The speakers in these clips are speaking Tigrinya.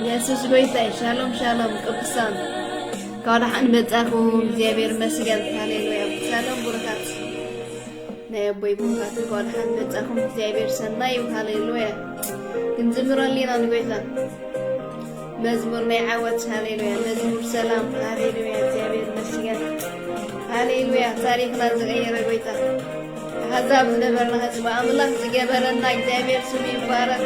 ኢየሱስ ጌታ ሻሎም ሻሎም ቅዱሳን ካዳሕን መጻኹም እግዚአብሔር መስገን ሃሌሉያ ሰላም ቡርካት ነብይ ቡርካት ካዳሕን መጻኹም እግዚአብሔር ሰናይ ሃሌሉያ ክንዝምረሊና ንጌታ መዝሙር ናይ ዓወት ሃሌሉያ መዝሙር ሰላም ሃሌሉያ እግዚአብሔር መስገን ሃሌሉያ ታሪክና ዝቀየረ ጌታ አሕዛብ ነበርና ህዝብ አምላክ ዝገበረና እግዚአብሔር ስሙ ይባረክ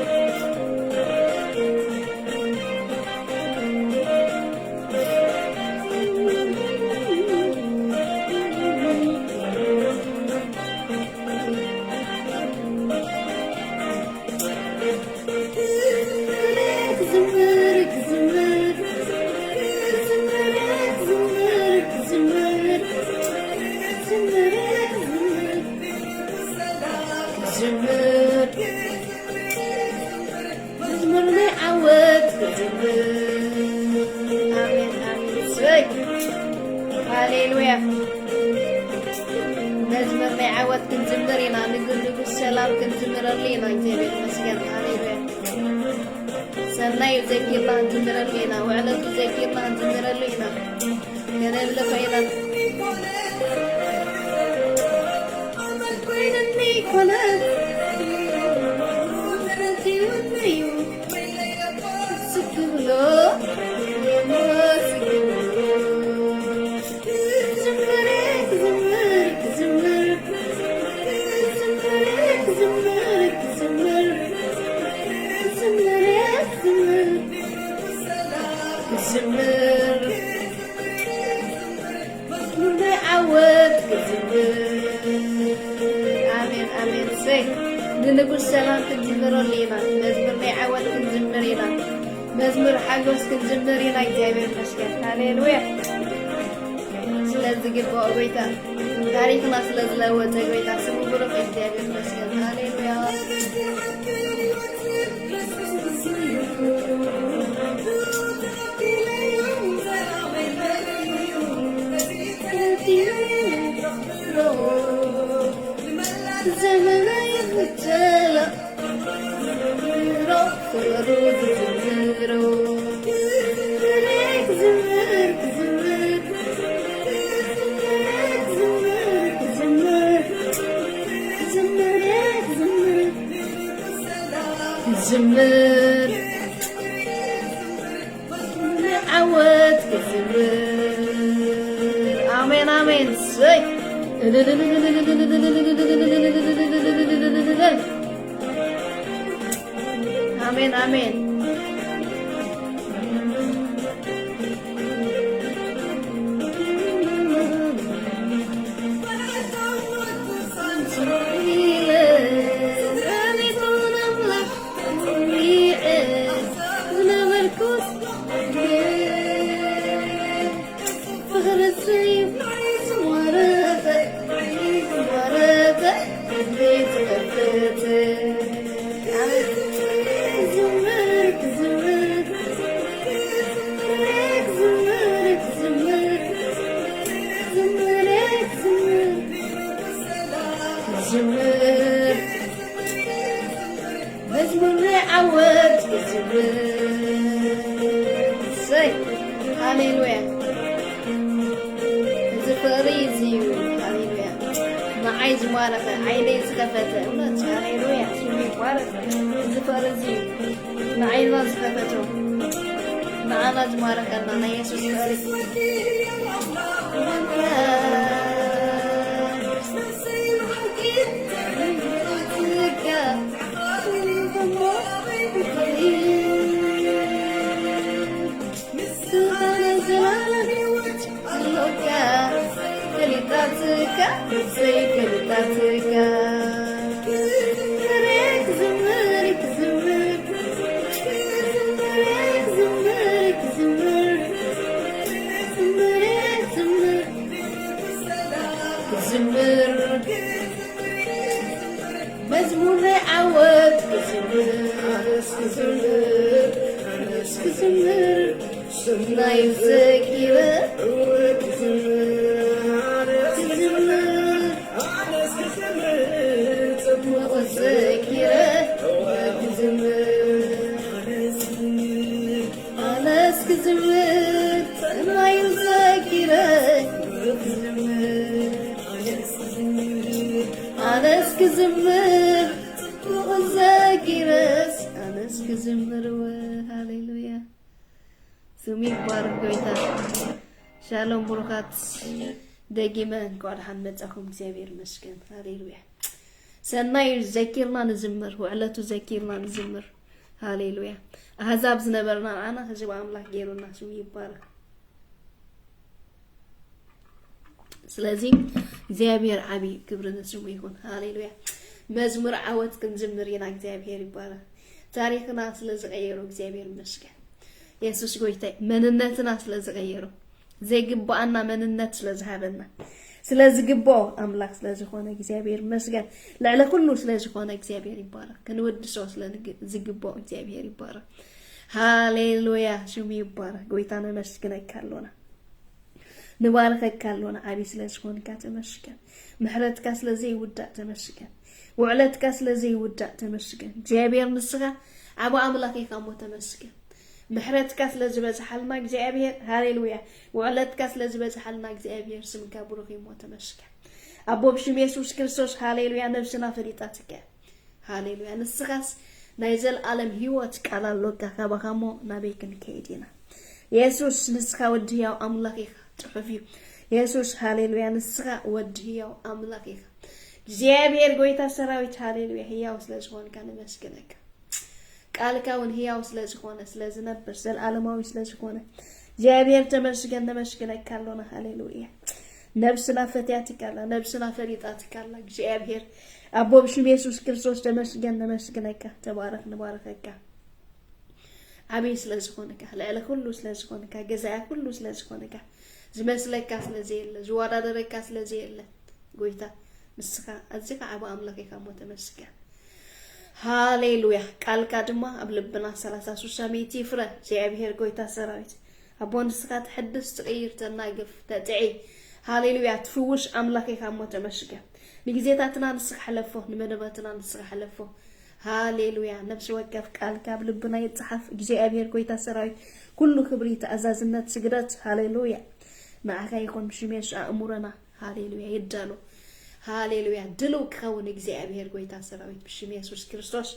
ንጉስ ሰላም ክንዝምረሌና መዝሙር ናይ ዓወት ክንዝምሬና መዝሙር ሓጎስ ክንዝምሬና እግዚአብሔር ይመስገን ሃሌሉያ ስለዚህ ግባው ጌታ ታሪክና ስለዝለወጠ ጌታ ስሙ ብሩክ እግዚአብሔር ይመስገን ሃሌሉያ زمر عود زمر آمين آمين سي آمين آمين Hallelujah. زفريزي هاليلويا ما عايز معرفة عيني سخفته هاليلويا شوفي معرفة زفريزي ما عايز سخفته ما عايز معرفة أنا يسوع مزمور عود زمر سمنا يزكينا هاليلويا سمي بارك قويتا شالوم بروخات دقيما قاعد حمد أخوم زيابير مسكن هاليلويا سناير زكيرنا نزمر وعلتو زكيرنا نزمر هاليلويا أحزاب زنبرنا أنا خجب عملاك جيرونا سمي بارك سلازي زيابير عبي كبرنا سمي يكون هاليلويا مزمر عوت كنزمرينا زيابير بارك تاريخنا سلازغيرو زيابير مسكن يسوس قويتاي مننتنا سلازغيرو زي قبعنا مننت سلازهابنا سلازقبو أملاك سلازخونا እግዚአብሔር مسكن لعلى كله سلازخونا እግዚአብሔር يبارك كنود سو سلازقبو እግዚአብሔር يبارك هاليلويا شومي يبارك قويتانا مسكنك كالونا نباركك كالونا عبي سلازخونا كاتمسكن محرتك سلازي ودع تمسكن وعلتك سلازي ودع تمسكن እግዚአብሔር مسكن عبو أملاكي كامو تمسكن محرتك سلازبز حالنا እግዚአብሔር هاليلويا وعلتك سلازبز حالنا እግዚአብሔር سمك بروخي موت مسك أبو بشم يسوع كريستوس هاليلويا نفسنا فريتاتك هاليلويا نسخس نايزل عالم هيوتك على لوكا كبخامو نبيكن كيدينا يسوع نسخا ودياو أملاكي تحفيو يسوع هاليلويا نسخا ودياو أملاكي እግዚአብሔር قويتا سراويت هاليلويا هياو سلازخون كان مسكنك قالكاون هياو سلازخونه سلازنبر سلالماوي سلازخونه እግዚአብሔር ተመስገን ተመስገን ካለውና ሃሌሉያ ነብስና ፈትያትካ አላ ነብስና ፈሪጣትካ አላ እግዚአብሔር አቦ ብሽም ኢየሱስ ክርስቶስ ተመስገነካ ተባረክ ንባረከካ አቤት ስለዝኾነካ ለአለ ሁሉ ስለዝኾነካ ገዛያ ሁሉ ስለዝኾነካ ዝመስለካ ስለዚህ የለ ዝዋዳደረካ ስለዚህ የለ ጎይታ ንስኻ አዝኻ አባ አምላክካ ሞ ተመስገን ሃሌሉያ ቃልካ ድማ ኣብ ልብና 33 ዓመት ይፍረ እግዚአብሔር ጎይታ ሰራዊት አቦ ንስኻ ተሐድስ ትቀይር ተናገፍ ተጥዒ ሃሌሉያ ትፍውሽ አምላክካ ሞ ተመስገን ንግዜታትና ንስኻ ሓለፎ ንመደባትና ንስኻ ሓለፎ ሃሌሉያ ነፍስ ወከፍ ቃልካ ኣብ ልብና ይጽሐፍ እግዚአብሔር ጎይታ ሰራዊት ኩሉ ክብሪ ተኣዛዝነት ስግደት ሃሌሉያ ማዕካ ይኹን ሽሜሽ አእሙረና ሃሌሉያ ይዳሎ ሃሌሉያ ድሉ ክኸውን እግዚአብሔር ጎይታ ሰራዊት ብሽም ኢየሱስ ክርስቶስ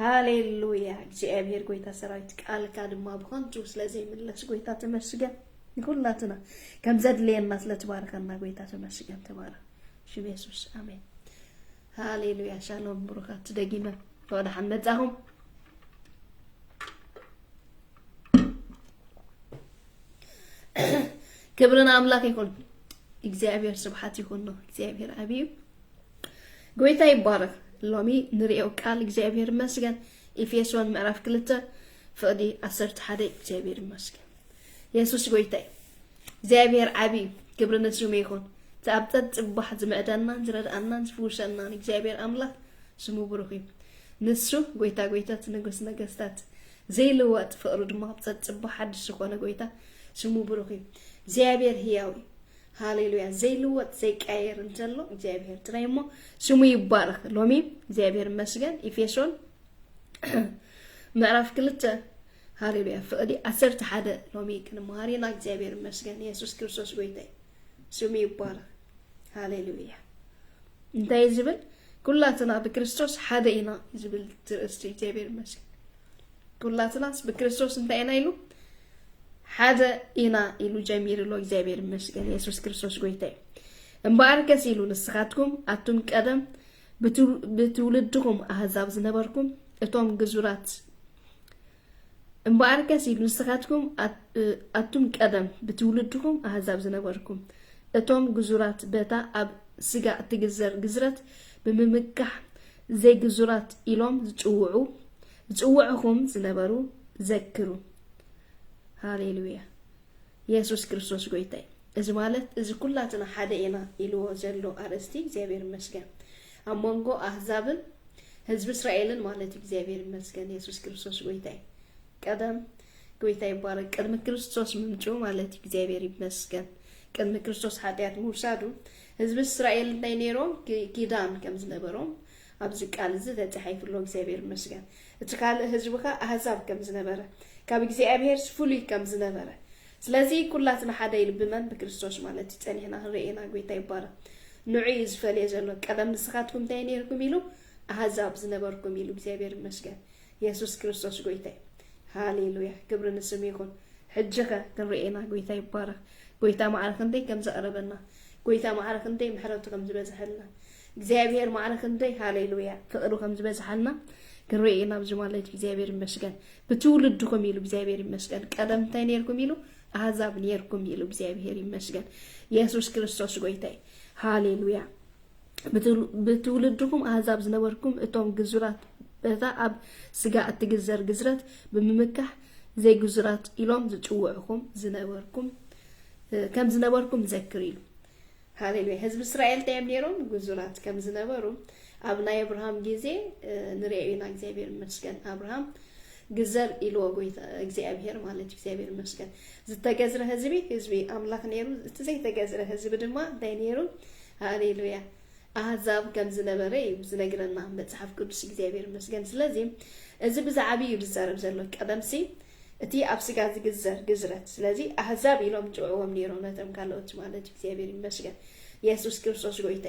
ሃሌሉያ እግዚአብሔር ጎይታ ሰራዊት ቃልካ ድማ ብኾንቱ ስለዚህ ምለስ ጎይታ ተመስገን ንኩላትና ከም ዘድልየና ስለተባረከና ጎይታ ተመስገን ተባረክ ብሽም ኢየሱስ አሜን ሃሌሉያ ሻሎም ብሩካት ደጊመ ወደ ሐነጻሁም ክብርና አምላክ ይሁን እግዚአብሔር ስብሐት ይሁን ነው እግዚአብሔር አብይ ጎይታ ይባረክ ሎሚ ንሪኦ ቃል እግዚአብሔር ይመስገን ኤፌሶን ምዕራፍ 2 ፍቅዲ 11 እግዚአብሔር ይመስገን ኢየሱስ ጎይታ እግዚአብሔር አብይ ክብርና ስሙ ይሁን ተአብጠት ጽባህ ዝመዕዳና ዝረዳና ዝፍውሰና እግዚአብሔር አምላክ ስሙ ብሩክ ንሱ ጎይታ ጎይታ ንጉስ ነገስታት ዘይልወጥ ፍቅሩ ድማ አብጠት ጽባህ ሐድስ ሆነ ጎይታ ስሙ ብሩክ እግዚአብሔር ሕያው ሃሌሉያ ዘይልወጥ ዘይቀየር እንተሎ እግዚአብሔር ትራይሞ ስሙ ይባረክ ሎሚ እግዚአብሔር ይመስገን ኤፌሶን ምዕራፍ 2 ሃሌሉያ ፍቅዲ 11 ሎሚ ክንማሪና እግዚአብሔር ይመስገን ኢየሱስ ክርስቶስ ጎይታ ስሙ ይባረክ ሃሌሉያ እንታይ ዝብል ኩላትና በክርስቶስ ሓደ ኢና ዝብል ትርእስቲ እግዚአብሔር ይመስገን ኩላትናስ በክርስቶስ እንታይ ኢና ኢሉ ሓደ ኢና ኢሉ ጀሚርሎ እግዚአብሔር ይመስገን ኢየሱስ ክርስቶስ ጎይታ እምባርከስ ኢሉ ንስኻትኩም አቱም ቀደም ብትውልድኩም አሕዛብ ዝነበርኩም እቶም ግዙራት እምባርከስ ኢሉ ንስኻትኩም አቱም ቀደም ብትውልድኩም አሕዛብ ዝነበርኩም እቶም ግዙራት በታ ኣብ ስጋ ትግዘር ግዝረት ብምምካሕ ዘይግዙራት ኢሎም ዝጽውዑኩም ዝነበሩ ዘክሩ ሃሌሉያ ኢየሱስ ክርስቶስ ጎይታ እዚ ማለት እዚ ኩላትና ሓደ ኢና ኢልዎ ዘሎ አርስቲ እግዚአብሔር ይመስገን ኣብ መንጎ አሕዛብን ህዝብ እስራኤልን ማለት እግዚአብሔር ይመስገን ኢየሱስ ክርስቶስ ጎይታ ቀደም ጎይታ ይባረክ ቅድሚ ክርስቶስ ምምጩ ማለት እግዚአብሔር ይመስገን ቅድሚ ክርስቶስ ኃጢአት ምውሳዱ ህዝብ እስራኤል እንታይ ነይሮም ኪዳን ከም ዝነበሮም ኣብዚ ቃል እዚ ተጻሒፍሎ እግዚአብሔር ይመስገን እቲ ካልእ ህዝብካ አሕዛብ ከም ዝነበረ ካብ እግዚአብሔር ፍሉይ ከም ዝነበረ ስለዚህ ኩላትና ሓደ ይልብመን በክርስቶስ ማለት ጸኒሕና ርኢና ጎይታ ይባረክ ንዑይ ዝፈልየ ዘሎ ቀደም ንስኻትኩም እንታይ ነይርኩም ኢሉ አሕዛብ ዝነበርኩም ኢሉ እግዚአብሔር ይመስገን ኢየሱስ ክርስቶስ ጎይታ ሃሌሉያ ክብሪ ንስሙ ይኹን ሕጅኸ ክንርኢና ጎይታ ይባረክ ጎይታ ማዕረክ እንታይ ከም ዘቕረበና ጎይታ ማዕረክ እንታይ ምሕረቱ ከም ዝበዝሐልና እግዚአብሔር ማዕረክ እንታይ ሃሌሉያ ፍቅሩ ከም ዝበዝሐልና ክንርኢና ብዚ ማለት እግዚአብሔር ይመስገን ብትውልድኩም ኢሉ እግዚአብሔር ይመስገን ቀደም እንታይ ነይርኩም ኢሉ አሕዛብ ነይርኩም ኢሉ እግዚአብሔር ይመስገን ኢየሱስ ክርስቶስ ጎይታ ሃሌሉያ ብትውልድኩም አሕዛብ ዝነበርኩም እቶም ግዙራት በታ ኣብ ስጋ እትግዘር ግዝረት ብምምካሕ ዘይግዙራት ኢሎም ዝጽውዑኩም ዝነበርኩም ከም ዝነበርኩም ዘክር ኢሉ ሃሌሉያ ህዝብ እስራኤል ታይም ነይሮም ግዙራት ከም ዝነበሩ ኣብ ናይ አብርሃም ጊዜ ንሪኢና እግዚአብሔር ይመስገን አብርሃም ግዘር ኢልዎ ጎይታ እግዚአብሔር ማለት እግዚአብሔር ይመስገን ዝተገዝረ ህዝቢ አምላክ ነይሩ እቲ ዘይተገዝረ ህዝቢ ድማ እንታይ ነይሩ ሃሌሉያ አሕዛብ ከም ዝነበረ ዝነግረና መጽሐፍ ቅዱስ እግዚአብሔር ይመስገን ስለዚህ እዚ ብዛዕባ ይብዛረብ ዘሎ ቀደምሲ እቲ ኣብ ስጋ ዝግዘር ግዝረት ስለዚህ አሕዛብ ኢሎም ጽውዖም ነይሮም ነቶም ካልኦት ማለት እግዚአብሔር ይመስገን ኢየሱስ ክርስቶስ ጎይታ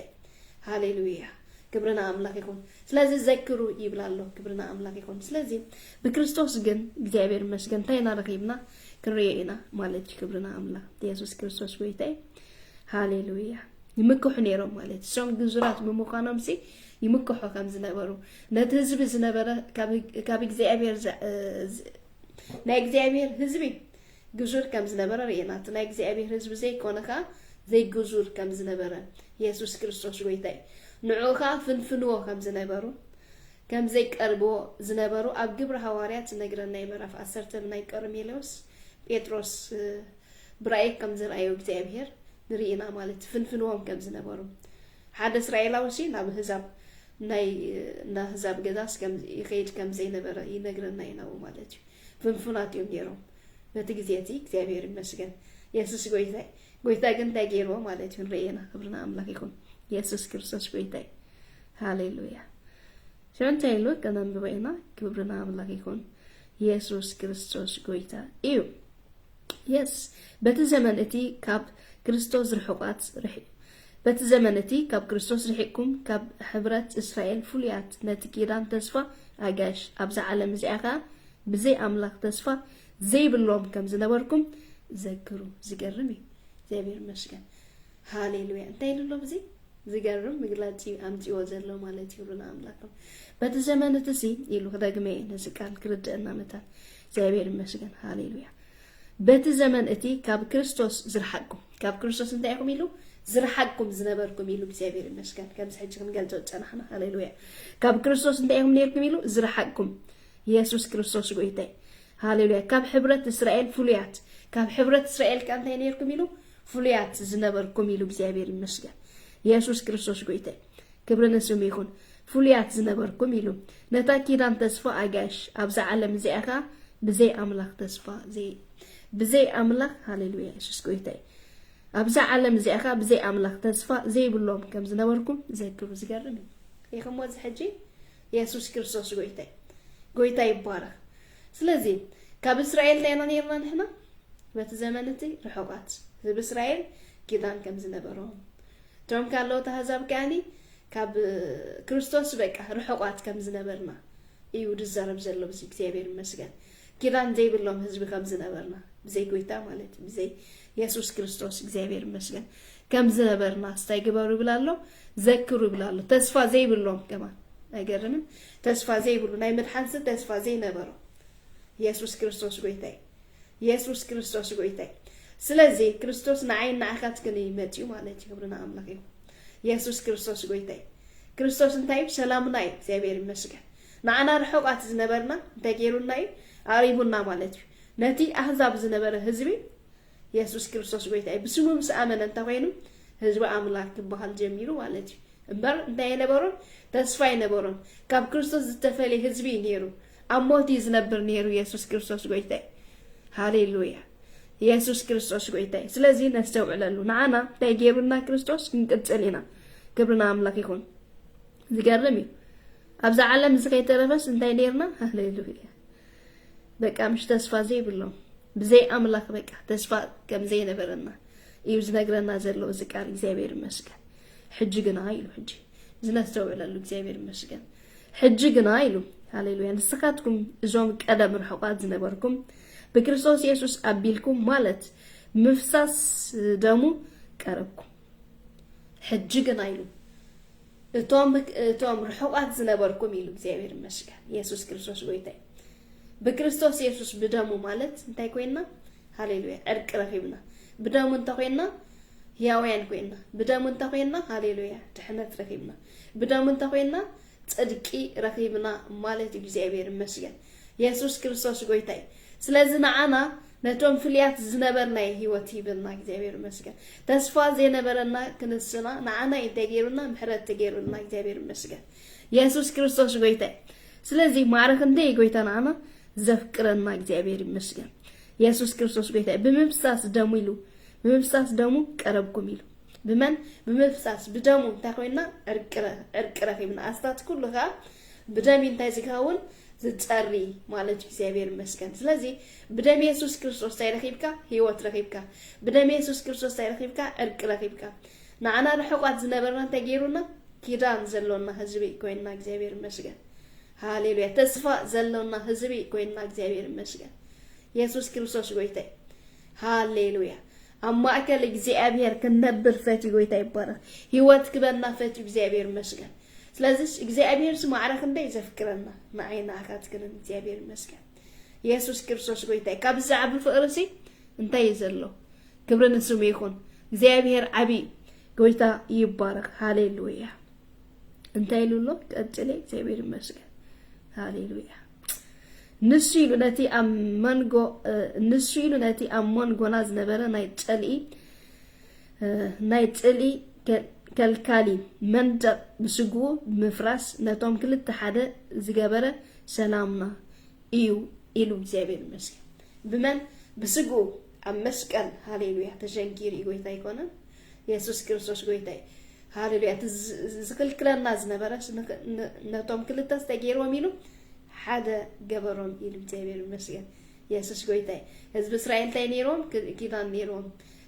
ሃሌሉያ ክብርና አምላክ ይሁን ስለዚህ ዘክሩ ይብላሎ ክብርና አምላክ ይሁን ስለዚህ በክርስቶስ ግን እግዚአብሔር ይመስገን ታይና ረኺብና ክንርኢና ማለት ክብርና አምላክ ኢየሱስ ክርስቶስ ጎይታ ሃሌሉያ ይምክሑ ነይሮም ማለት ሶም ግዙራት ብምዃኖም ሲ ይምክሑ ከም ዝነበሩ ነቲ ህዝቢ ዝነበረ ካብ እግዚአብሔር ናይ እግዚአብሔር ህዝቢ ግዙር ከም ዝነበረ ርኢና ናይ እግዚአብሔር ህዝቢ ዘይኮነካ زي جزور كم زنبرة يسوع كريستوس قويتاي نعوخا فنفنو كم زنبرو كم زي قربو زنبرو اب جبر حواريات نغرنا يمرف 10 ناي قرميلوس بيتروس براي كم زرايو እግዚአብሔር ንሪኢና ማለት ፍንፍንዎም ከም ዝነበሩ ሓደ እስራኤላዊ ሲ ናብ ህዛብ ናይ ህዛብ ገዛስ ከም ይኸይድ ከም ዘይነበረ ይነግረና ይናው ማለት እዩ ፍንፍናት እዮም ጌሮም በቲ ግዜቲ እግዚአብሔር ይመስገን ኢየሱስ ጎይታይ ግን ታጌሮ ማለት እዩ ንሪኢና ክብርና አምላክ ይኹን ኢየሱስ ክርስቶስ ጎይታይ ሃሌሉያ ሸንታይሎ ከናም በይና ክብርና አምላክ ይኹን ኢየሱስ ክርስቶስ ጎይታ እዩ يس بتزمنتي كاب كريستوس رحقات رحي بتزمنتي كاب كريستوس رحيكم كاب حبرات إسرائيل فوليات نتكيران تسفى عجاش أبزع عالم زيها بزي أملاك تسفى زي باللوم كم زنوركم ذكروا زجرمي زي بير مشكل هاليلويا انتين اللوم زي زجرم مقلاتي أمتي وزلو مالتي ورنا أملاكم بتزمنتي سي يلو خدا جميع نسكال كرد أنامتان زي بير مشكل هاليلويا بيت زمن اتي كاب كريستوس زرحقكم كاب كريستوس انتايكم يلو زرحقكم زنبركم يلو بزابير المشكل كم سحجكم قالتو تنحنا هاليلويا كاب كريستوس انتايكم نيركم يلو زرحقكم يسوع كريستوس قويتاي هاليلويا كاب حبرة اسرائيل فوليات كاب حبرة اسرائيل كان نيركم يلو فوليات زنبركم يلو بزابير المشكل يسوع كريستوس قويتاي كبرنا سم يكون فوليات زنبركم يلو نتاكيدان تسفى اجاش ابزع علم زيها بزي املاك تسفى زي بزي أملاك هاليلويا يسوع قويتاي أبزع علم زي أخا بزي أملاك تسفى زي باللوم كم زنوركم زي كرو زقرمي يخم وز حجي يسوع كريستوس قويتاي بارك سلازي كاب إسرائيل لينا نيرنا نحنا بتزمنتي رحوقات بإسرائيل كيدان كم زنبرهم توم كان لو تهزاب كاني كاب كريستوس بك رحوقات كم زنبرنا يود الزرب زلو بزي كتابير المسجد كيدان زي باللوم هزب كم زنبرنا زي قويتا مالت زي يسوع كريستوس እግዚአብሔር ይመስገን كم زنبرنا استيغبرو ብላሎ ዘክሩ ብላሎ ተስፋ ዘይ ብሎም ከማን አይገርምም ተስፋ ዘይ ብሎ ናይ መድሓንስ ተስፋ ዘይ ነበሩ ኢየሱስ ክርስቶስ ጎይታይ ስለዚህ ክርስቶስ ናይና አካት ከነ ይመጪው ማለት ይብርና አምላክ እዩ ኢየሱስ ክርስቶስ ጎይታይ ክርስቶስ እንታይ ሰላም ናይ እግዚአብሔር ይመስገን ናና ረሕቋት ዝነበርና ተገይሩና አሪቡና ማለት እዩ نتي أحزاب زنبرة هزبي يسوع كريستوس قويتاي بسمو مسامن أنت وينم هزب أملاك بحال جميل والدي بر نتاي نبرون تسفاي نبرون كاب كريستوس تفعلي هزبي نيرو أموتي زنبر نيرو يسوع كريستوس قويتاي هاليلويا يسوع كريستوس قويتاي سلازي نستوعب لالو نعنا تايجيرونا كريستوس نقتلينا قبلنا أملاك يكون زقرمي أبزع علم زكاي ترفس نتاي نيرنا هاليلويا بقى مش تسفى زي بالله بزي أملاك بقى تسفى كم زي نبرنا يوز نقرنا زلو زكار إكزابير مسكن حجي قنايلو حجي زنا استوعب لالو إكزابير مسكن حجي قنايلو هاليلويا نسخاتكم زوم قدم رحقات زنبركم بكريستوس يسوع أبيلكم مالت مفساس دمو قربكم حجي قنايلو توم رحقات زنبركم يلو إكزابير مسكن يسوع كريستوس قويتاي بكريستوس يسوع بدمو مالت انتي كوينا هاليلويا ارق رخيبنا بدمو انت كوينا ياوين كوينا بدمو انت كوينا هاليلويا تحنت رخيبنا بدمو انت كوينا صدقي رخيبنا مالت እግዚአብሔር ይመስገን ኢየሱስ ክርስቶስ ጎይታይ ስለዚህ ናአና ነቶም ፍልያት ዝነበርና ህይወት ይብልና እግዚአብሔር ይመስገን ተስፋ ዘነበረና ክንስና ናአና ይተገሩና ምሕረት ተገሩና እግዚአብሔር ይመስገን ኢየሱስ ክርስቶስ ጎይታይ ስለዚህ ማረክ እንደ ጎይታና አና ዘፍቅረና እግዚአብሔር ይመስገን ኢየሱስ ክርስቶስ ጎይታይ በመፍሳስ ደሙ ይሉ በመፍሳስ ደሙ ቀረብኩም ይሉ بمن بمفساس بدمو تاخوينا ارقره يمنا استات كلها بدم انتي زكاون زتصري مالك እግዚአብሔር ይመስገን ስለዚህ بدم ኢየሱስ ክርስቶስ ታይረኺብካ ህይወት ረኺብካ بدم ኢየሱስ ክርስቶስ ታይረኺብካ እርቅ ረኺብካ ናአና ረሕቋት ዝነበርና ተገይሩና ኪዳን ዘሎና ህዝቢ ኮይና እግዚአብሔር ይመስገን ሃሌሉያ ተስፋ ዘሎና ህዝቢ ኮይና እግዚአብሔር ይመስገን ኢየሱስ ክርስቶስ ጎይታይ ሃሌሉያ أما أكل إجزابير كنبر فاتي قويتا يبارك هيوات كبرنا فاتي إجزابير مسكن سلازش إجزابير سمع عرقن دا يزفكرنا معينا أكاد كنن إجزابير مسكن يسوس كرسوس قويتا كاب الزعب الفقرسي انتا يزلو كبرنا سميخون እግዚአብሔር عبي ጎይታ ይባረክ ሃሌሉያ እንታይ ሉሎ ቀጥለ እግዚአብሔር ይመስገን ሃሌሉያ ንሱ ኢሉ ነቲ አሞንጎና ዝነበረ ናይ ጨሊ ከልካሊ መንደቅ ብስጉ ምፍራስ ነቶም ክልተ ሓደ ዝገበረ ሰላምና እዩ ኢሉ እግዚአብሔር ይመስገን بمن بسقو أم مسكن هاليلويا تشنكيري قويتا يكون يسوع كريستوس قويتا هاليلويا تزكل كل الناس نبرش نتوم كل تستجيروا ميلو حدا جبرون يلو تبير مسكن يسوع قويتا حزب إسرائيل تينيرون كذا نيرون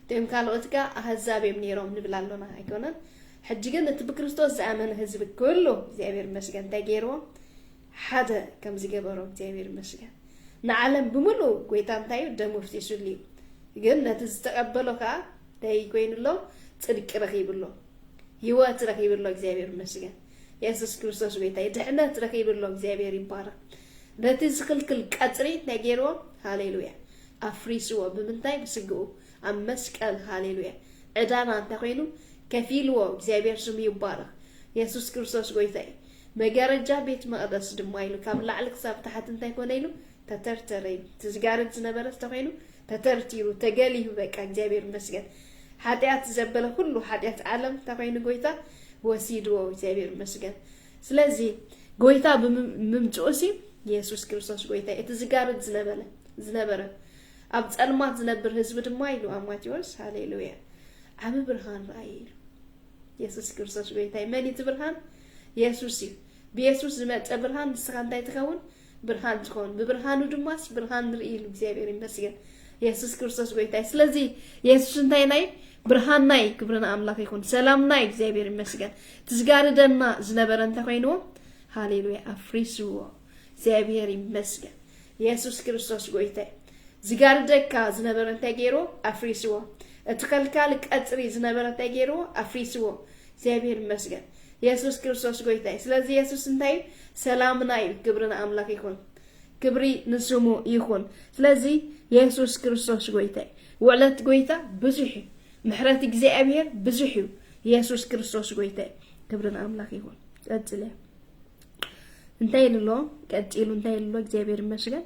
تيم كالوتكا أحزابهم نيرون نبلالونا يكون حجيجن نتبع كريستوس زعمن حزب كله تبير مسكن تجيروا حدا كم زجبرون تبير مسكن نعلم بملو قويتان تايو دمو فتيشو لي قلنا تستقبلو كا تاي قوين الله تلك رخيب الله هيوات رخيب الله اكزابير مسيقا يسوس كريستوس قويتا يدحنا رخيب الله اكزابير يبارك لا تزخل كل كاتري ناقيرو هاليلويا أفريسوا بمنتاي بسقو أم مسكال هاليلويا عدانا انتا قوينو كفيلو اكزابير سمي يبارك يسوس كريستوس قويتا مقارجا بيت مقدس دمايلو كامل عليك ساب تحت انتا يكونيلو تترترين تزجارت زنبرة تفينو تترتيرو تجاليه بك أجابير مسجد حديات زبالة كله حديات عالم تفينو قويتا وسيدو أجابير مسجد سلازي قويتا بممتوسي يسوع كريستوس قويتا تزجارت زنبرة أبد ألمات زنبر هزبد مايلو أماتيوس هاليلويا عم برهان رأيلو يسوع كريستوس قويتا ماني تبرهان يسوعي بيسوع زمات أبرهان سخان تايتكون برهان تكون ببرهانو دماس برهان رئيل እግዚአብሔር ይመስገን ኢየሱስ ክርስቶስ ጎይታይ ስለዚህ ኢየሱስ እንታይ ናይ ብርሃን ናይ ክብርና አምላክ ይሁን ሰላም ናይ እግዚአብሔር ይመስገን ትዝጋርደና ዝነበረ እንተ ኮይኑ ሃሌሉያ አፍሪስዎ እግዚአብሔር ይመስገን ኢየሱስ ክርስቶስ ጎይታይ ዝጋርደካ ዝነበረ እንተ ገይሮ አፍሪስዎ እትከልካል ቀጥሪ ዝነበረ እንተ ገይሮ አፍሪስዎ እግዚአብሔር ይመስገን ኢየሱስ ክርስቶስ ጎይታይ ስለዚህ ኢየሱስ እንታይ ሰላም ናይ ክብርና አምላክ ይሁን ክብሪ ንስሙ ይሁን ስለዚህ ኢየሱስ ክርስቶስ ጎይታይ ወለት ጎይታ ብዙሕ ምሕረት እግዚአብሔር ብዙሕ ኢየሱስ ክርስቶስ ጎይታይ ክብርና አምላክ ይሁን ቀጥለ እንታይ ልሎ ቀጥሉ እንታይ ልሎ እግዚአብሔር ይመስገን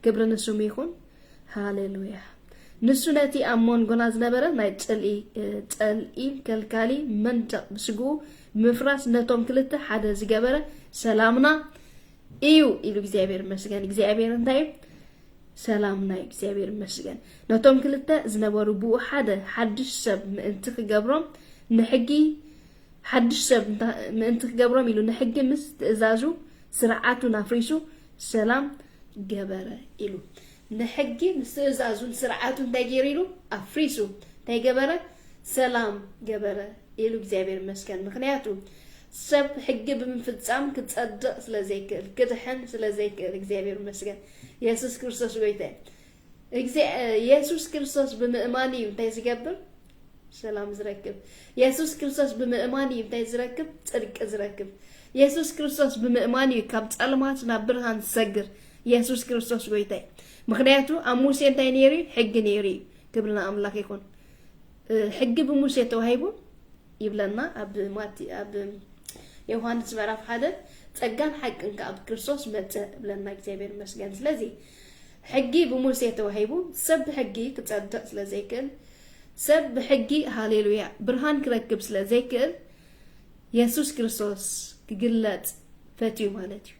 ክብሪ ንስሙ ይሁን ሃሌሉያ ንሱ ነቲ አሞን ጎና ዝነበረ ናይ ጨልኢ ከልካሊ መንደቅ ብስጉ ምፍራስ ነቶም ክልተ ሓደ ዝገበረ ሰላምና እዩ ኢሉ እግዚአብሔር ይመስገን እግዚአብሔር እንታይ ሰላምና እግዚአብሔር ይመስገን ነቶም ክልተ ዝነበሩ ብኡ ሓደ ሓድሽ ሰብ ምእንቲ ክገብሮም ንሕጊ ሓድሽ ሰብ ምእንቲ ክገብሮም ኢሉ ንሕጊ ምስ ትእዛዙ ስርዓቱን አፍሪሱ ሰላም ገበረ ኢሉ ንሕጊ ምስ ትእዛዙን ስርዓቱን ተገይሩ ኢሉ አፍሪሱ ተገበረ ሰላም ገበረ ኢሉ እግዚአብሔር ይመስገን ምክንያቱ ሰብ ሕግ ብምፍጻም ክጸድቅ ስለዘይክእል ክድሕን ስለዘይክእል እግዚአብሔር ይመስገን ኢየሱስ ክርስቶስ ጎይታይ ኢየሱስ ክርስቶስ ብምእማን እዩ እንታይ ዝገብር ሰላም ዝረክብ ኢየሱስ ክርስቶስ ብምእማን እዩ እንታይ ዝረክብ ጽድቅ ዝረክብ ኢየሱስ ክርስቶስ ብምእማን እዩ ካብ ጸልማት ናብ ብርሃን ዝሰግር ኢየሱስ ክርስቶስ ጎይታይ ምክንያቱ ኣብ ሙሴ እንታይ ነይሩ ሕግ ነይሩ ክብርና አምላክ ይሁን ሕግ ብሙሴ ተዋሂቡ ይብለና ኣብ ዮሐንስ ምዕራፍ 1 ጸጋን ሐቅን ካብ ክርስቶስ መጽ ብለና እግዚአብሔር ይመስገን ስለዚህ ሕጊ ብሙሴ ተዋሂቡ ሰብ ሕጊ ክጸድቅ ስለዘይክእል ሰብ ሕጊ ሃሌሉያ ብርሃን ክረክብ ስለዘይክእል ኢየሱስ ክርስቶስ ክግለጽ ፈትዩ ማለት እዩ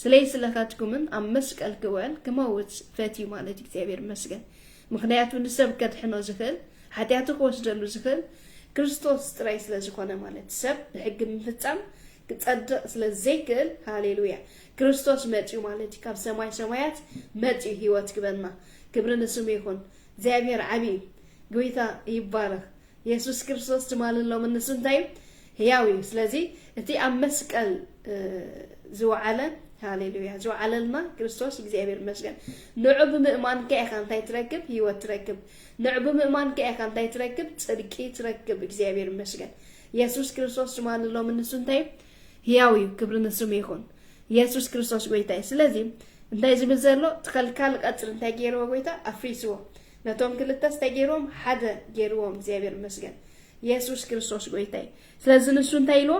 ስለይ ስለካትኩምን ኣብ መስቀል ክውዕል ክመውት ፈትዩ ማለት እግዚአብሔር ይመስገን ምክንያቱ ንሰብ ከድሕኖ ዝኽእል ሓጢያቱ ክወስደሉ ዝኽእል ክርስቶስ ጥራይ ስለዝኾነ ማለት ሰብ ብሕጊ ምፍጻም ክጸድቅ ስለዘይክእል ሃሌሉያ ክርስቶስ መጽኡ ማለት ካብ ሰማይ ሰማያት መጽኡ ህይወት ክበና ክብሪ ንስሙ ይሁን እግዚአብሔር ዓብይ ጎይታ ይባረክ ኢየሱስ ክርስቶስ ትማልሎም ንሱ እንታይ ሕያው እዩ ስለዚህ እቲ ኣብ መስቀል ዝወዓለ ሃሌሉያ ዝወዓለልና ክርስቶስ እግዚአብሔር ይመስገን ንዑ ብምእማን ከኢኻ እንታይ ትረክብ ህይወት ትረክብ ንዑ ብምእማን ከኢኻ እንታይ ትረክብ ጽድቂ ትረክብ እግዚአብሔር ይመስገን ኢየሱስ ክርስቶስ ትማልሎም ንሱ እንታይ ሕያው እዩ ክብሪ ንስሙ ይሁን ኢየሱስ ክርስቶስ ጎይታ ስለዚህ እንታይ ዝብል ዘሎ ተከልካል ቀጽር እንታይ ገይርዎ ጎይታ አፍሪስዎ نتوم كل تستجيرهم حدا جيروهم እግዚአብሔር مسجن ኢየሱስ ክርስቶስ ጎይታይ ስለዚህ እሱን ታይሎ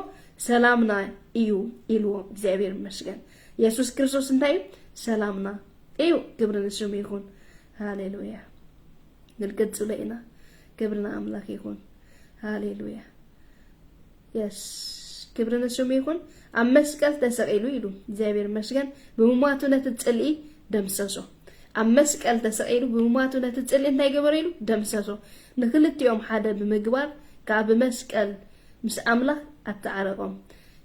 ሰላምና እዩ ይልዎም እግዚአብሔር መስገን ኢየሱስ ክርስቶስ እንታይ ሰላምና እዩ ክብርን ስሙ ይሁን ሃሌሉያ ንልቅጽ ለይና ክብርና አምላክ ይሁን ሃሌሉያ yes ክብርን ስሙ ይሁን አመስቀል ተሰቀሉ ይሉ እግዚአብሔር መስገን በመሟቱ ለተጽልይ ደምሰሶ አመስቀል ተሰቀሉ በመሟቱ ለተጽልይ እንታይ ገበረሉ ደምሰሶ ንክልጥዮም ሓደ በመግባር ካብ መስቀል ምስ አምላክ አተዓረቆም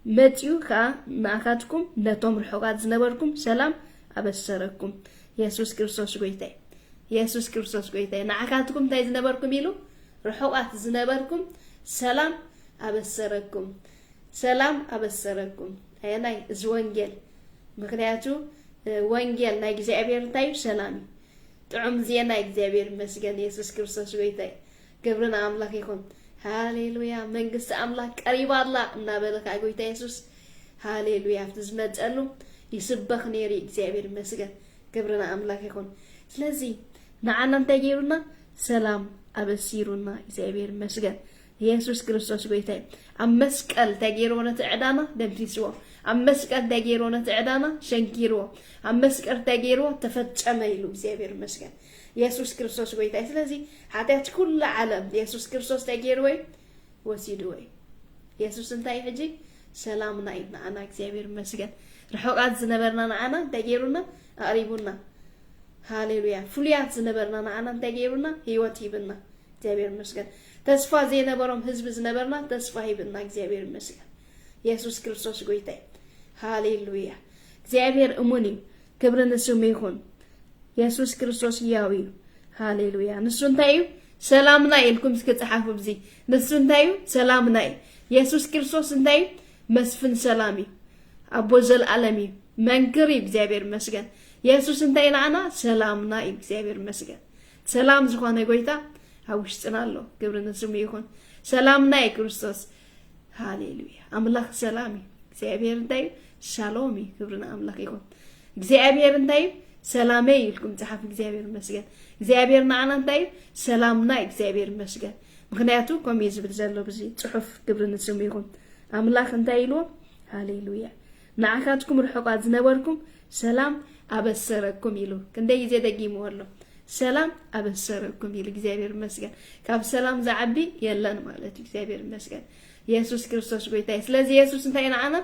መጥዩ ካ ናካትኩም ነቶም ርሑቃት ዝነበርኩም ሰላም አበሰረኩም ኢየሱስ ክርስቶስ ጎይታይ ኢየሱስ ክርስቶስ ጎይታይ ናካትኩም ታይ ዝነበርኩም ይሉ ርሑቃት ዝነበርኩም ሰላም አበሰረኩም ሰላም አበሰረኩም አያናይ እዚ ወንጌል ምክንያቱ ወንጌል ናይ እግዚአብሔር ታይ ሰላም ጥዑም ዜና እግዚአብሔር መስገን ኢየሱስ ክርስቶስ ጎይታይ ክብርና አምላክ ይሁን ሃሌሉያ መንግስት አምላክ ቀሪባ አላ እና በለካ ጎይታ ኢየሱስ ሃሌሉያ ፍዝመጸሉ ይስበኽ ነሪ እግዚአብሔር መስገን ክብርና አምላክ ይሁን ስለዚህ ናዓናም ተገይሩና ሰላም አበሲሩና እግዚአብሔር መስገን ኢየሱስ ክርስቶስ ጎይታይ አመስቀል ተገይሮነ ተዕዳና ደምሲስዎ አመስቀል ተገይሮነ ተዕዳና ሸንኪሮ አመስቀል ተገይሮ ተፈጸመ ይሉ እግዚአብሔር መስገን ኢየሱስ ክርስቶስ ጎይታይ ስለዚህ ኃጢአት ኩሉ ዓለም ኢየሱስ ክርስቶስ ተገይሮ ወይ ወሲዱ ወይ ኢየሱስ እንታይ ሕጂ ሰላምና ይናና እግዚአብሔር መስገን ርሑቃት ዝነበርና ናዓና ተገይሩና አሪቡና ሃሌሉያ ፍሉያት ዝነበርና ናዓና ተገይሩና ህይወት ይብና እግዚአብሔር መስገን ተስፋ ዘይነበሮም ህዝብ ዝነበርና ተስፋ ይብና እግዚአብሔር መስገን ኢየሱስ ክርስቶስ ጎይታይ ሃሌሉያ እግዚአብሔር እሙኒ ክብርን ስሙ ይሁን ኢየሱስ ክርስቶስ ያዊ ሃሌሉያ ንሱንታዩ ሰላምና ይልኩም እስከጻፉ በዚ ንሱንታዩ ሰላምና ኢየሱስ ክርስቶስ እንታይ መስፍን ሰላሚ አቦ ዘልዓለሚ መንክሪ እግዚአብሔር መስገን ኢየሱስ እንታይ ናና ሰላምና እግዚአብሔር መስገን ሰላም ዝሆነ ጎይታ አውሽጥናሎ ክብርን ስሙ ይሁን ሰላምና ክርስቶስ ሃሌሉያ አምላክ ሰላሚ እግዚአብሔር እንታይ ሻሎሚ ክብርና አምላክ ይሁን እግዚአብሔር እንታይ ሰላሜ ይልኩም ጽሐፍ እግዚአብሔር መስገን እግዚአብሔር ናዓና እንታይ ሰላምና እግዚአብሔር መስገን ምክንያቱ ቆም ይዝብል ዘሎ በዚ ጽሑፍ ክብርን ስሙ ይሁን አምላክ እንታይ ይሉ ሃሌሉያ ናዓካትኩም ርሑቃት ዝነበርኩም ሰላም አበሰረኩም ይሉ ክንደይ ጊዜ ደጊሞሎ ሰላም አበሰረኩም ይሉ እግዚአብሔር መስገን ካብ ሰላም ዘዓቢ የለን ማለት እግዚአብሔር መስገን ኢየሱስ ክርስቶስ ጎይታይ ስለዚህ ኢየሱስ እንታይ ናዓና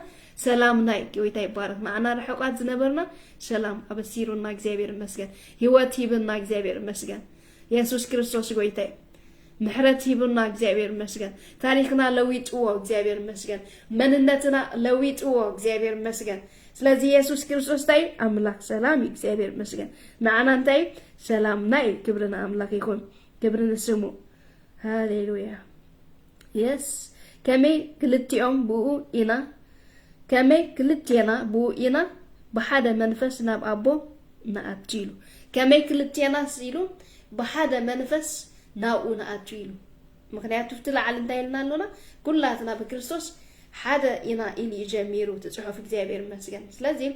ሰላምና ጎይታ ይባረክ ናዓና ርሑቃት ዝነበርና ሰላም አበሲሩና እግዚአብሔር መስገን ህይወት ይብና እግዚአብሔር መስገን ኢየሱስ ክርስቶስ ጎይታይ ምሕረት ይብና እግዚአብሔር መስገን ታሪክና ለዊጥዎ እግዚአብሔር መስገን መንነትና ለዊጥዎ እግዚአብሔር መስገን ስለዚህ ኢየሱስ ክርስቶስ ታይ አምላክ ሰላም እግዚአብሔር መስገን ናዓና እንታይ ሰላምና ክብርና አምላክ ይሁን ክብርን ስሙ ሃሌሉያ yes ከመይ ክልቲኦም ብኡ ኢና ከመይ ክልቲና ብኡ ኢና በሓደ መንፈስ ናብ አቦ ናአትይሉ ከመይ ክልቲና ሲሉ በሓደ መንፈስ ናኡ ናአትይሉ ምክንያቱ ትላዓል እንታይ ልናለና ኩላትና በክርስቶስ ሓደ ኢና ኢሊ ጀሚሩ ተጽሑፍ እግዚአብሔር መስገን ስለዚህ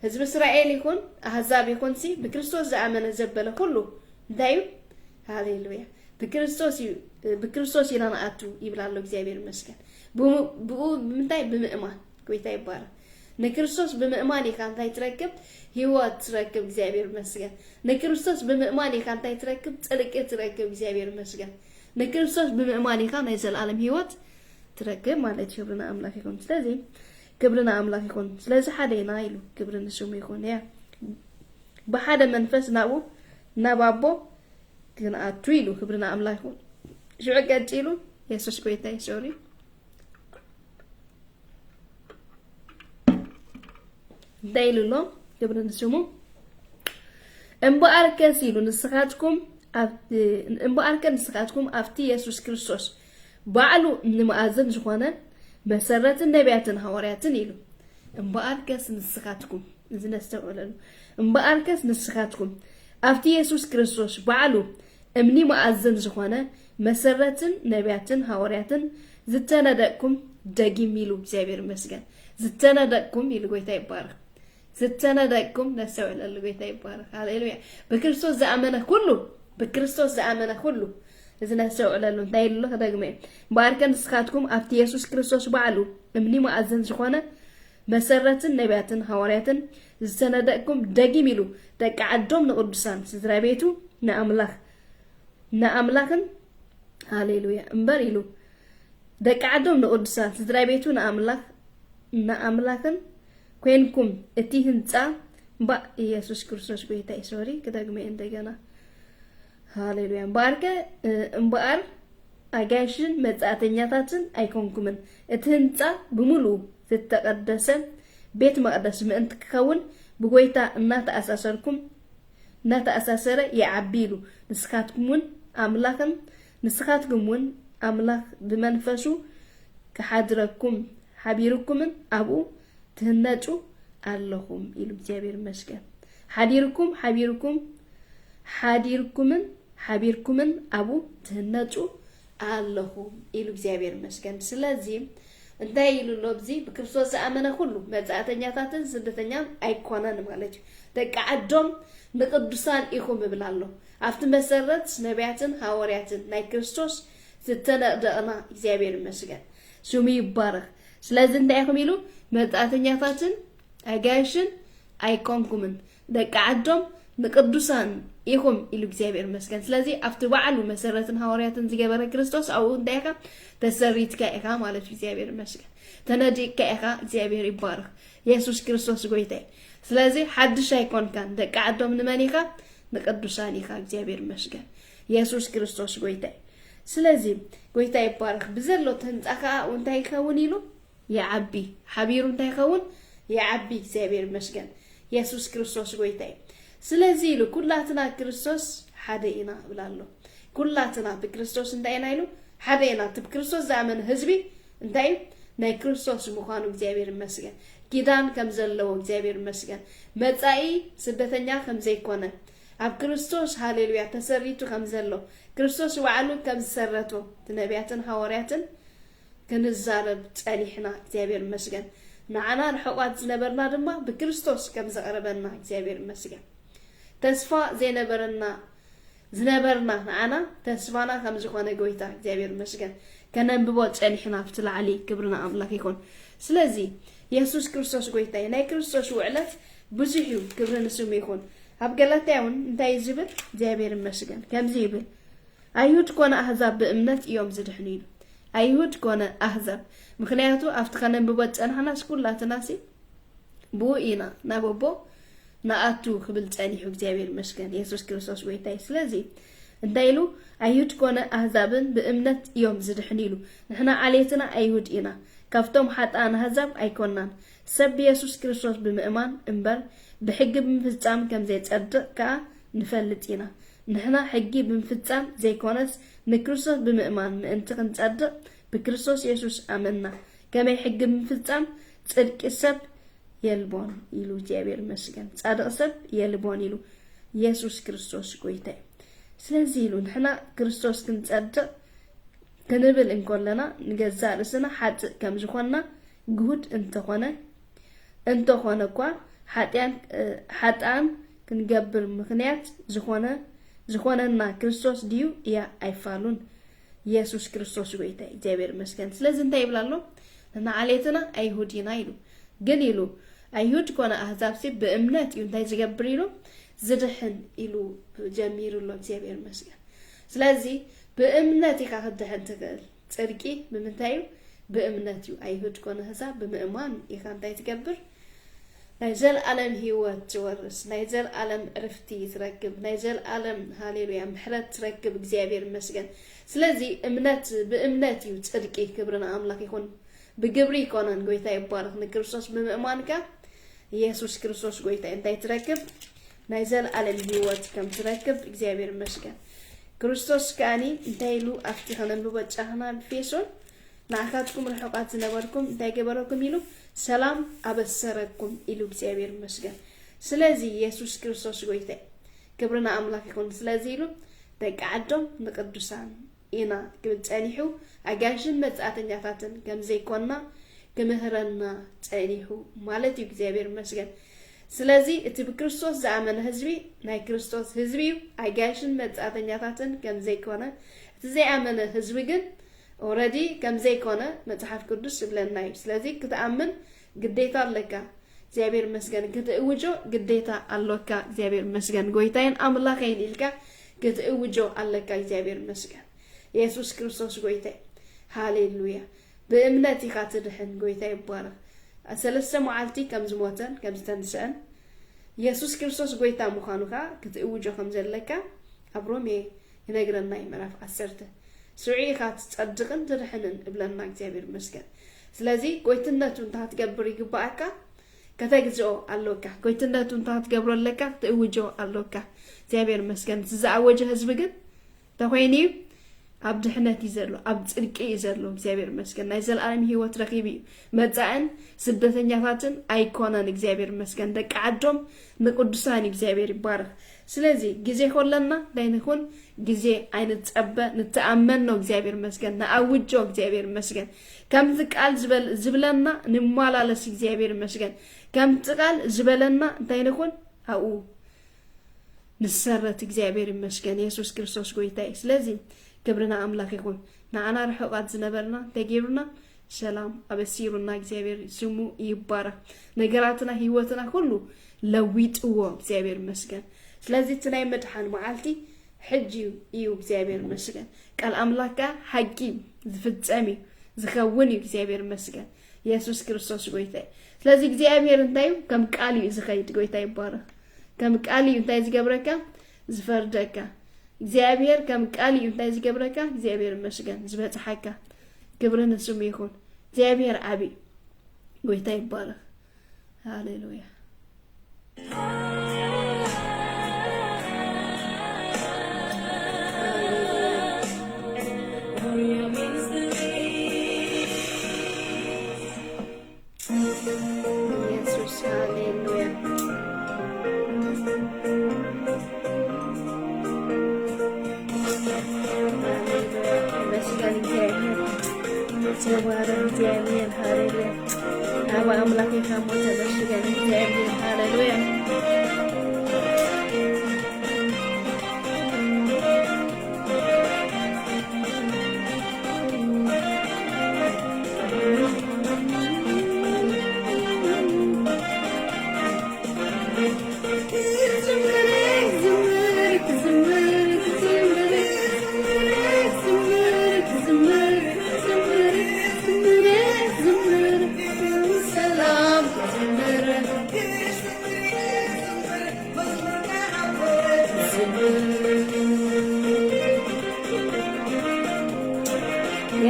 ህዝብ እስራኤል ይኩን አሕዛብ ይኩንሲ በክርስቶስ ዘአመነ ዘበለ ሁሉ እንታይ ሃሌሉያ በክርስቶስ ኢና ናአቱ ይብላል እግዚአብሔር መስገን ብኡ ምንታይ ብምእማን ጎይታ ይባረክ ንክርስቶስ ብምእማን ይካንታይ ትረክብ ህይወት ትረክብ እግዚአብሔር መስገን ንክርስቶስ ብምእማን ይካንታይ ትረክብ ጽድቅ ትረክብ እግዚአብሔር መስገን ንክርስቶስ ብምእማን ይካን ናይ ዘላለም ህይወት ትረክብ ማለት ክብርና አምላክ ይሁን ስለዚህ ክብርና አምላክ ይሁን ስለዚህ ሓደና ይሉ ክብርን ስሙ ይሁን ያ በሓደ መንፈስ ናኡ ናባቦ ግን አቱ ይሉ ክብርና አምላክ ይሁን ሹዕቀጭ ይሉ ኢየሱስ ጎይታይ ሶሪ ዳይሉሎ ክብርን ስሙ እምበአርከስ ይሉ ንስኻትኩም አፍቲ ኢየሱስ ክርስቶስ ባዕሉ ንማአዘን ዝኾነ መሰረትን ነቢያትን ሐዋርያትን ይሉ እምበአርከስ ንስኻትኩም ዝነስተውለሉ እምበአርከስ ንስኻትኩም አፍቲ ኢየሱስ ክርስቶስ ባዕሉ እምኒ ማአዘን ዝኾነ መሰረትን ነቢያትን ሐዋርያትን ዝተነደቅኩም ደጊም ይሉ እግዚአብሔር መስገን ዝተነደቅኩም ይሉ ጎይታ ይባረክ ዝተነደቅኩም ነስተውለሉ ጎይታ ይባረክ ሃሌሉያ በክርስቶስ ዘአመነ ሁሉ بكريستوس زعمنا كله إذن سوعللو انتهي له دقمي باركن سخاتكم أفتي يسوس كريستوس بعلو امني مؤذن شخوانا مسرة نبيات حواريات زندقكم دقي ميلو دق عدوم نقدسان سدرابيتو نأملاخن هاليلويا امبريلو دق عدوم نقدسان سدرابيتو نأملاخن كوينكم اتيهن تا با يسوس كريستوس بيتاي سوري كدقمي اندقنا هاليلويا باركة امبار أجاشن متأتنياتاتن أيكونكمن اتهنتا بملو تتقدس بيت مقدس من تكون بقويتا ناتا أساسركم ناتا أساسر يعبيلو نسخاتكمون أملاكن نسخاتكمون أملاك بمنفسو كحضركم حبيركم أبو تهنجو اللهم إلو جابير مسكن حبيركم أبو تهنجو اللهم إلو جابير مسكن سلازيم انتهي للوبزي بكريستوس آمنا كله مزعتنياتاتن سدتنيام أيقونان مالجو تقعدهم نقدسان إيخو مبلالو عفت مسرت نبياتن حوارياتن ناي كريستوس ستنقدقنا إزيابير مسجن سومي يبارك سلازن دايكم يلو مزعتنياتاتن أغاشن أيقونكمن تقعدهم نقدسان إيخم إلو إزيابير مسجن سلازي عفت وعلو مسرتن حوارياتن زيابير كريستوس أو دايكا تسريت كأخا مالك إزيابير مسجن تنادي كأخا إزيابير يبارك يسوس كريستوس قويتاي سلازي حد شاي كون كان تقعدهم نمانيخا نقدسانيخا إزيابير مسجن يسوس كريستوس قويتاي سلازي قويتاي يبارك بزلو تنزاخا وانتاي خاونيلو يا عبي حبيرو انتاي خاون يا عبي إزيابير مسجن يسوس كريستوس قويتاي سلازي لو كلاتنا كريستوس حدينا بلالو كلاتنا بكريستوس انتاينا يلو حدينا تبكريستوس زعمن حزبي انتاي ناي كريستوس مخانو إزيابير مسجن كيدان كم زلو إزيابير مسجن متاي سدتنيا كم زي كونه اب كريستوس هاليلويا تسريتو كم زلو كريستوس وعلو كم سرتو تنبياتن حوارياتن كنزارب تصالحنا إزيابير مسجن معنا الحقوات زنبرنا دما بكريستوس كم زقربنا إزيابير مسجن تسفا زي زنبرنا معنا تسفانا كم زخوانا قويتا إزيابير مسجن كننببو تصالحنا فتلعلي كبرنا أملاك يكون سلازي يسوس كريستوس قويتا ناي كريستوس وعلت بزيحيو كبرنا سوم يكون هبقلتاون انتاي زبل إزيابير مسجن كم زيبل أيهود كون أحزاب بأمنت يوم زدحنينو أيهود كون أحزاب مخنياتو أفتخنا ببوت أنحنا سكولا تناسي بو إينا نابو نأتو خبل تانيحو إزيابير مسجن يسوس كريستوس قويتاي سلازي انتايلو أيهود كون أحزابن بأمنت يوم زدحنيلو نحنا عليتنا أيهود إينا كفتم حتى أنا هزاب أيكونان سب يسوس كريستوس بمئمان انبر بحق بمفتام كم زي تصدق كا نفلتينا نحنا حقي بمفتام زي كونس نكريستوس بمئمان انت نتصدق بكريستوس يسوس آمنا كما يحق بمفتام تصدق السب يلبون يلو جابير مسجن تصدق السب يلبون يلو يسوس كريستوس قويتاي سلازي يلو نحنا كريستوس كنتصدق كنبل انكون لنا نجزا رسنا حتى كم زخونا جهود انت خونا كوا حتى كنقبل مخنيات زخونا نا كريستوس ديو يا ايفالون يسوس كريستوس قويتاي جابير مسكن سلازي انتا يبلالو لنا عليتنا ايهودينا يلو قليلو ايهود كونا احزاب سي بامنات ينتاي زقبريلو زدحن يلو جميرو لو جابير مسكن سلازي بأمناتي كهدحن تقل تركي بمنتايو بأمناتيو أيهود كون حساب بمأمان يكان تاي تكبر نايزل عالم هيوات تورس نايزل عالم رفتي تركب نايزل عالم هاليلويا محرات تركب إزيابير مسجن سلازي بأمناتيو تركي كبرنا أملاك يكون بقبري كونان قويتا يبارك نكريستوس بمأمانك يسوس كريستوس قويتا انتاي تركب نايزل عالم هيوات كم تركب إزيابير مسجن كريستوس كاني انتايلو افتخنا ببجاهنا بفيسون نعكاتكم الحقات زنباركم انتاي قبركم يلو سلام أبسركم إلو بزيابير مسجن سلازي يسوس كريستوس قويتا كبرنا أملاك يكون سلازي يلو تقعدهم نقدسان إنا كبتانيحو أقاشن متأتن يفاتن كم زي كونا كمهرنا تانيحو مالتي بزيابير مسجن ስለዚህ እቲ ብክርስቶስ ዝኣመነ ህዝቢ ናይ ክርስቶስ ህዝቢ ኣጋይሽን መጻተኛታትን ከም ዘይኮነ እቲ ዘይኣመነ ህዝቢ ግን already ከም ዘይኮነ መጽሓፍ ቅዱስ ይብለና እዩ ስለዚህ ክትኣምን ግዴታ ኣለካ እግዚአብሔር መስገን ክትእውጆ ግዴታ ኣለካ እግዚአብሔር መስገን ጎይታዬን ኣምላኸይን ኢልካ ክትእውጆ ኣለካ እግዚአብሔር መስገን ኢየሱስ ክርስቶስ ጎይታዬ ሃሌሉያ በእምነት ኢኻ ትድሕን ጎይታዬ ይባረክ ሰለስተ መዓልቲ ከም ዝሞተን ከም ዝተንስአን ኢየሱስ ክርስቶስ ጎይታ ምዃኑኻ ክትእውጆ ከም ዘለካ ኣብ ሮሜ ይነግረና ምዕራፍ 10 ስዑኢኻ ትጸድቕን ትድሕንን እብለና እግዚአብሔር መስገን ስለዚህ ጎይትነቱ እንታትገብር ይግባአካ ከተግዝኦ ኣለካ ጎይትነቱ እንታትገብሮ ኣለካ ትእውጆ ኣለካ እግዚአብሔር መስገን ዝኣወጀ ህዝብ ግን ተኾይኒ ኣብ ድሕነት ይዘሎ ኣብ ጽድቂ ይዘሎ እግዚአብሔር መስገን ናይ ዘለዓለም ህይወት ረኺቢ መጻእን ስደተኛታትን ኣይኮነን እግዚአብሔር መስገን ደቂ ዓዶም ንቅዱሳን እግዚአብሔር ይባረክ ስለዚህ ጊዜ ኮለና ዳይንኹን ጊዜ አይነት ጸበ ንተአመን ነው እግዚአብሔር መስገን ናአውጆ እግዚአብሔር መስገን ከም ትቃል ዝብለና ንማላለስ እግዚአብሔር መስገን ከም ትቃል ዝበለና ዳይንኹን አው ንሰረት እግዚአብሔር መስገን ኢየሱስ ክርስቶስ ጎይታዬ ስለዚህ ክብርና አምላክ ይሁን ናአና ረሕቃት ዝነበርና ተገይሩና ሰላም አበሲሩና እግዚአብሔር ስሙ ይባረክ ነገራትና ህይወትና ሁሉ ለዊጥዎ እግዚአብሔር መስገን ስለዚህ ትናይ መድሓን መዓልቲ ሕጂ እዩ እግዚአብሔር መስገን ቃል አምላካ ሐቂ ዝፍጸሚ ዝኸውን እግዚአብሔር መስገን ኢየሱስ ክርስቶስ ጎይታዬ ስለዚህ እግዚአብሔር እንታይ ከም ቃል ዝኸይድ ጎይታዬ ይባረክ ከም ቃል እንታይ ዝገብረካ ዝፈርደካ እግዚአብሔር ከም ቃል እንታይ ዝገብረካ እግዚአብሔር መስገን ዝበጽሐካ ክብርን ስሙ ይሁን እግዚአብሔር አቢ ጎይታዬ ይባረክ ሃሌሉያ እግዚአብሔር ሃሌሉያ አባ አምላኬ ከሞተ በሽገን እግዚአብሔር ሃሌሉያ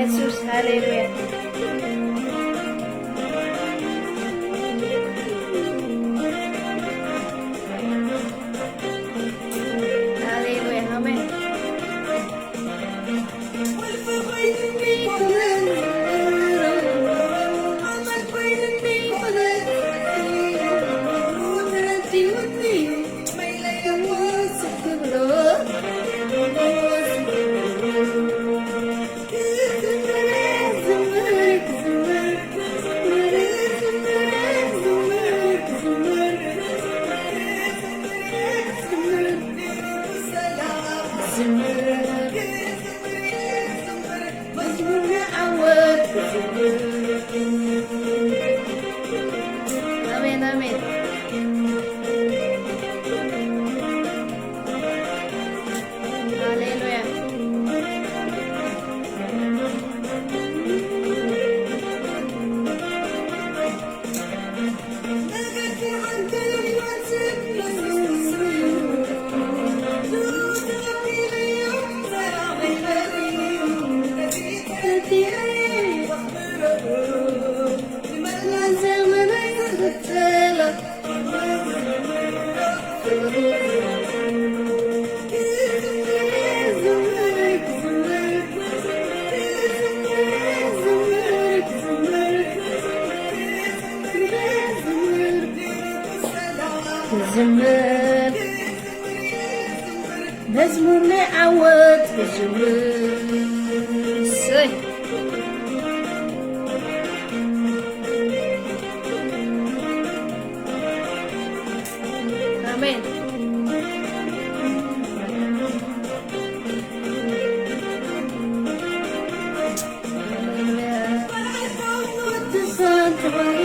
Jesus, hallelujah. Hallelujah, amen. Amen, amen. Hallelujah. Amen.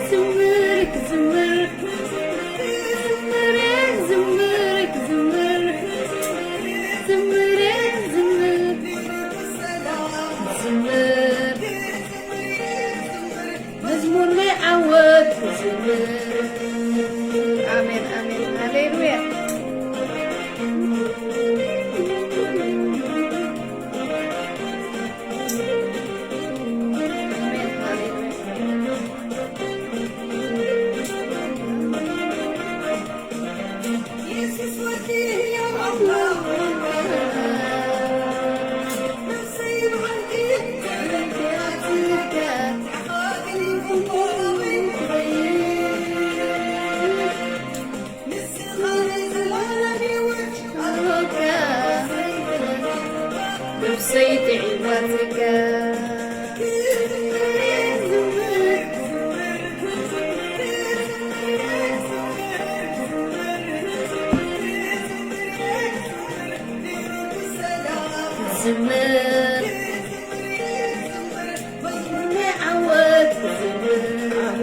زمرك زمرك زمرك زمرك زمرك زمرك زمرك مزمور ما يعوض زمرك. آمين آمين هاليلويا. نفسيت عبادك زمر ما عود زمر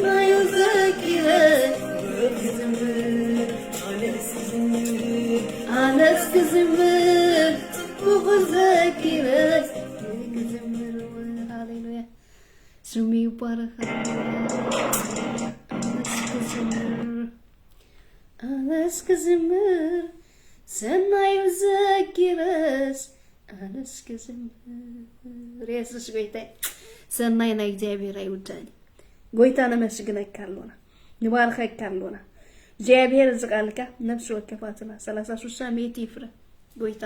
ما يذكر سمي يبارك أنس كزمر سنا يذكرس أنس كزمر يسوع قويتا سناي نا እግዚአብሔር አይውዳኝ ጎይታና መስግነክ ካሉና ንባርከክ ካሉና እግዚአብሔር ዝቃልካ ነፍስ ወከፋትና 33 ዓመት ይፍረ ጎይታ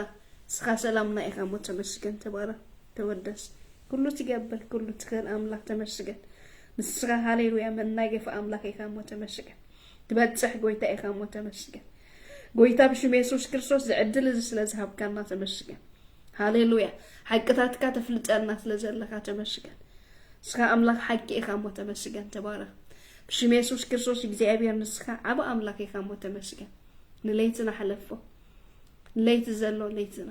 ስኻ ሰላምና ይካሞ ተመስገን ተባረ ተወደስ ኩሉ ትገበል ኩሉ ትከል አምላክ ተመስገን ንስኻ ሃሌሉያ መናገፍ አምላክ ይካሞ ተመስገን ትበጽሕ ጎይታ ይካሞ ተመስገን ጎይታ ብሽም ኢየሱስ ክርስቶስ ዝዕድል ስለዝሃብካና ተመስገን ሃሌሉያ ሐቅታትካ ተፍልጠልና ስለዘለካ ተመስገን ስኻ አምላክ ሐቂ ይካሞ ተመስገን ተባረ ብሽም ኢየሱስ ክርስቶስ እግዚአብሔር ንስኻ አብ አምላክ ይካሞ ተመስገን ንለይትና ሐለፎ ለይት ዘሎ ለይትና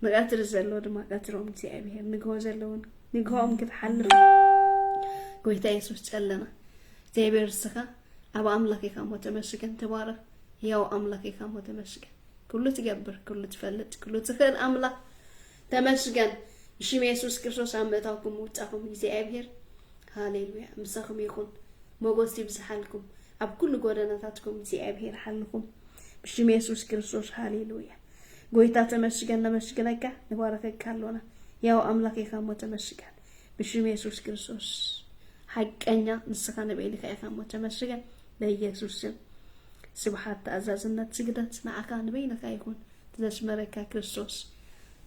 መቃትር ዘሎ ድማ ቀትሮም እግዚአብሔር ንግሆ ዘለውን ንግሆም ክትሐልፍ ጎይታ ኢየሱስ ጸለና እግዚአብሔር ስኻ አብ አምላክ ይካሞ ተመስገን ተባረ ያው አምላክ ይካሞ ተመስገን ኩሉ ትገብር ኩሉ ትፈልጥ ኩሉ ትኽል አምላክ ተመስገን ብሽም ኢየሱስ ክርስቶስ አመታኩም ወጣኩም እግዚአብሔር ሃሌሉያ ምስኹም ይኹን ሞገስ ይብዛሐልኩም አብ ኩሉ ጎደናታትኩም እግዚአብሔር ሐልኩም ብሽም ኢየሱስ ክርስቶስ ሃሌሉያ ጎይታ ተመስገን ለመስገነካ ንባረከክ ካሉና ያው አምላክ ይካሞ ተመስገን ብሽም ኢየሱስ ክርስቶስ ሐቀኛ ንስኻ ነብይልካ ይካሞ ተመስገን በኢየሱስ ስም ስብሐት ተአዛዝነት ስግደት ናዓካ ንበይንካ ይኹን ተዘስመረካ ክርስቶስ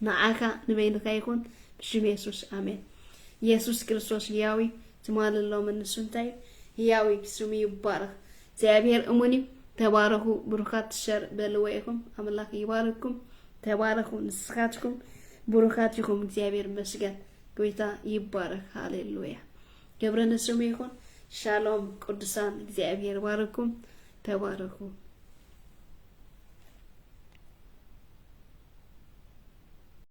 ናዓካ ንበይንካ ይኹን ብሽም ኢየሱስ አሜን ኢየሱስ ክርስቶስ ያዊ ትማልለው መንሱንታይ ያዊ ስሙ ይባረክ እግዚአብሔር እሙኒ ተባረኩ ብሩካት ሸር በልወይኩም አምላክ ይባርክኩም ተባረኩ ንስኻትኩም ብሩካት ይኹም እግዚአብሔር መስገን ጎይታ ይባረክ ሃሌሉያ ገብረነ ስሙ ይኹን ሻሎም ቅዱሳን እግዚአብሔር ባርኩም ተባረኩ